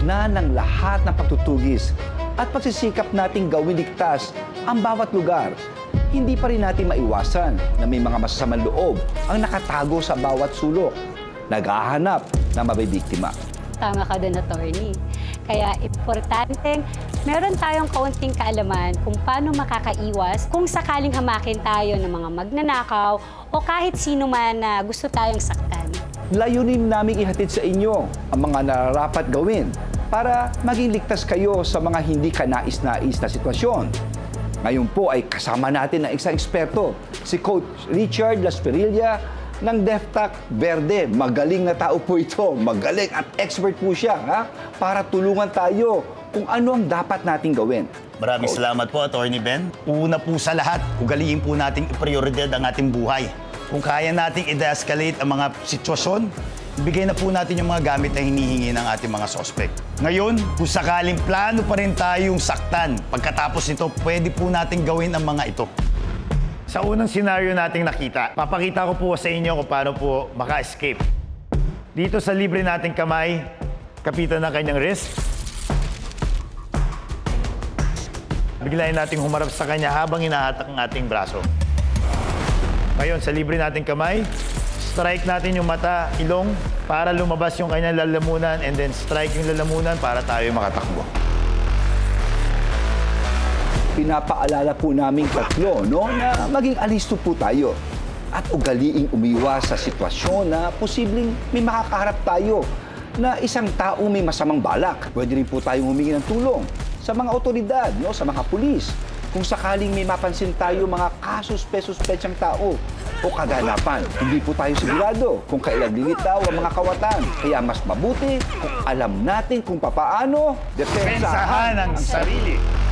gitna ng lahat ng pagtutugis at pagsisikap nating gawin ligtas ang bawat lugar, hindi pa rin natin maiwasan na may mga masasamang loob ang nakatago sa bawat sulok, naghahanap na mabibiktima. Tama ka doon, attorney. Kaya importanteng meron tayong kaunting kaalaman kung paano makakaiwas kung sakaling hamakin tayo ng mga magnanakaw o kahit sino man na gusto tayong saktan. Layunin naming ihatid sa inyo ang mga nararapat gawin para maging ligtas kayo sa mga hindi kanais-nais na sitwasyon. Ngayon po ay kasama natin ang isang eksperto, si Coach Richard Las Perilla ng DefTac Verde. Magaling na tao po ito, magaling at expert po siya para tulungan tayo kung ano ang dapat nating gawin. Maraming salamat po, Attorney Ben. Una po sa lahat, ugaliin po nating iprioridad ang ating buhay. Kung kaya nating i-de-escalate ang mga sitwasyon, ibigay na po natin yung mga gamit na hinihingi ng ating mga suspect. Ngayon, kung sakaling plano pa rin tayong saktan, pagkatapos nito, pwede po nating gawin ang mga ito. Sa unang senaryo nating nakita, papakita ko po sa inyo kung paano po maka-escape. Dito sa libre nating kamay, kapitan ng kanyang wrist. Biglayin nating humarap sa kanya habang hinahatak ang ating braso. Ngayon, sa libre nating kamay, strike natin yung mata, ilong, para lumabas yung kanyang lalamunan, and then strike yung lalamunan para tayo makatakbo. Pinapaalala po namin tatlo na maging alisto po tayo at ugaliing umiwas sa sitwasyon na posibleng may makakaharap tayo na isang taong may masamang balak. Pwede rin po tayong humingi ng tulong sa mga otoridad, sa mga pulis. Kung sakaling may mapansin tayo mga kasuspe-suspetsang tao o kaganapan, hindi po tayo sigurado kung kailan lilitaw ang mga kawatan. Kaya mas mabuti kung alam natin kung papaano Depensahan ang sarili.